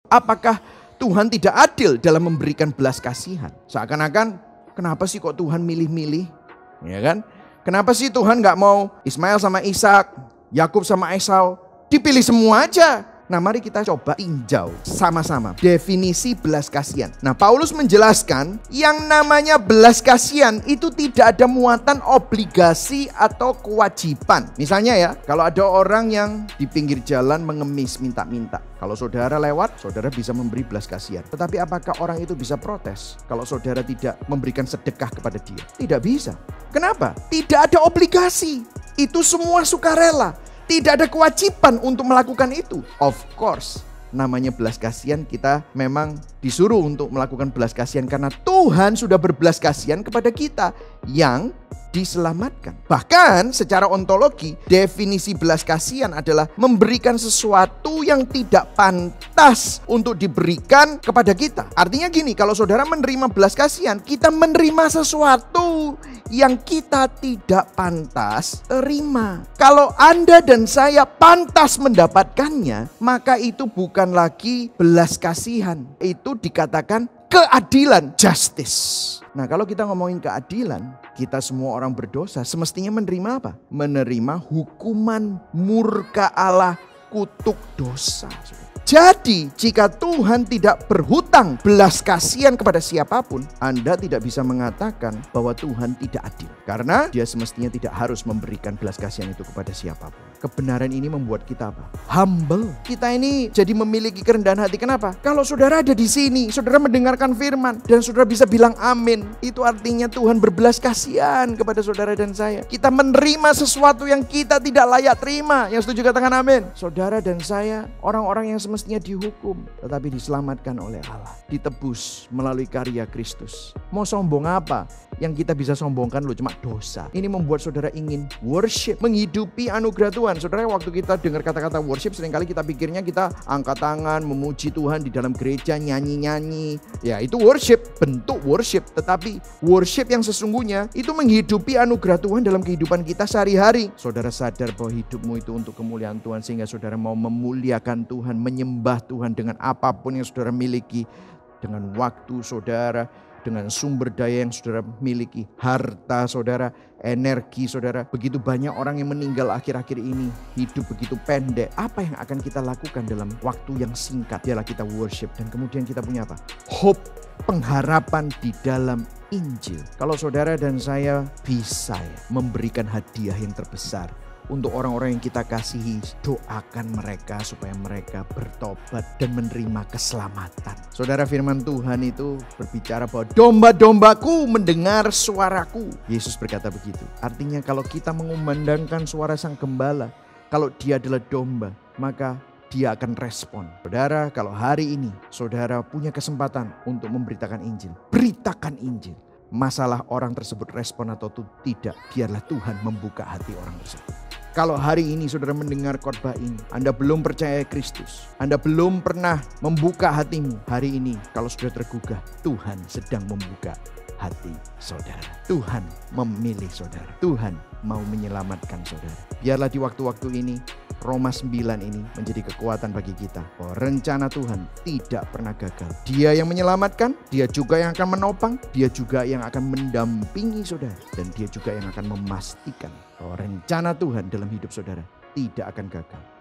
Apakah Tuhan tidak adil dalam memberikan belas kasihan? Seakan-akan, kenapa sih kok Tuhan milih-milih? Ya kan? Kenapa sih Tuhan gak mau Ismail sama Ishak, Yakub sama Esau, dipilih semua aja? Nah, mari kita coba tinjau sama-sama definisi belas kasihan. Nah, Paulus menjelaskan yang namanya belas kasihan itu tidak ada muatan obligasi atau kewajiban. Misalnya ya, kalau ada orang yang di pinggir jalan mengemis minta-minta. Kalau saudara lewat, saudara bisa memberi belas kasihan. Tetapi apakah orang itu bisa protes kalau saudara tidak memberikan sedekah kepada dia? Tidak bisa. Kenapa? Tidak ada obligasi. Itu semua sukarela. Tidak ada kewajiban untuk melakukan itu. Of course, namanya belas kasihan, kita memang disuruh untuk melakukan belas kasihan karena Tuhan sudah berbelas kasihan kepada kita yang diselamatkan. Bahkan secara ontologi, definisi belas kasihan adalah memberikan sesuatu yang tidak pantas untuk diberikan kepada kita. Artinya gini, kalau saudara menerima belas kasihan, kita menerima sesuatu yang kita tidak pantas terima. Kalau Anda dan saya pantas mendapatkannya, maka itu bukan lagi belas kasihan. Itu dikatakan keadilan, justice. Nah, kalau kita ngomongin keadilan, kita semua orang berdosa semestinya menerima apa? Menerima hukuman murka Allah, kutuk dosa. Jadi, jika Tuhan tidak berhutang belas kasihan kepada siapapun, Anda tidak bisa mengatakan bahwa Tuhan tidak adil. Karena dia semestinya tidak harus memberikan belas kasihan itu kepada siapapun. Kebenaran ini membuat kita apa? Humble. Kita ini jadi memiliki kerendahan hati. Kenapa? Kalau saudara ada di sini, saudara mendengarkan firman, dan saudara bisa bilang amin. Itu artinya Tuhan berbelas kasihan kepada saudara dan saya. Kita menerima sesuatu yang kita tidak layak terima. Yang setuju katakan amin. Saudara dan saya, orang-orang yang semestinya dihukum, tetapi diselamatkan oleh Allah. Ditebus melalui karya Kristus. Mau sombong apa? Yang kita bisa sombongkan loh cuma dosa. Ini membuat saudara ingin worship, menghidupi anugerah Tuhan. Saudara, waktu kita dengar kata-kata worship, seringkali kita pikirnya kita angkat tangan, memuji Tuhan di dalam gereja, nyanyi-nyanyi. Ya, itu worship, bentuk worship. Tetapi worship yang sesungguhnya itu menghidupi anugerah Tuhan dalam kehidupan kita sehari-hari. Saudara sadar bahwa hidupmu itu untuk kemuliaan Tuhan, sehingga saudara mau memuliakan Tuhan, menyembah Tuhan dengan apapun yang saudara miliki, dengan waktu saudara, dengan sumber daya yang saudara miliki, harta saudara, energi saudara. Begitu banyak orang yang meninggal akhir-akhir ini, hidup begitu pendek. Apa yang akan kita lakukan dalam waktu yang singkat? Ialah kita worship, dan kemudian kita punya apa? Hope, pengharapan di dalam Injil. Kalau saudara dan saya bisa memberikan hadiah yang terbesar untuk orang-orang yang kita kasihi, doakan mereka supaya mereka bertobat dan menerima keselamatan. Saudara, firman Tuhan itu berbicara bahwa domba-dombaku mendengar suaraku. Yesus berkata begitu. Artinya kalau kita mengumandangkan suara sang gembala, kalau dia adalah domba, maka dia akan respon. Saudara, kalau hari ini saudara punya kesempatan untuk memberitakan Injil, beritakan Injil. Masalah orang tersebut respon atau tidak, biarlah Tuhan membuka hati orang tersebut. Kalau hari ini saudara mendengar khotbah ini, Anda belum percaya Kristus, Anda belum pernah membuka hatimu, hari ini kalau sudah tergugah, Tuhan sedang membuka hati saudara. Tuhan memilih saudara. Tuhan mau menyelamatkan saudara. Biarlah di waktu-waktu ini, Roma 9 ini menjadi kekuatan bagi kita. Bahwa rencana Tuhan tidak pernah gagal. Dia yang menyelamatkan, dia juga yang akan menopang, dia juga yang akan mendampingi saudara. Dan dia juga yang akan memastikan bahwa rencana Tuhan dalam hidup saudara tidak akan gagal.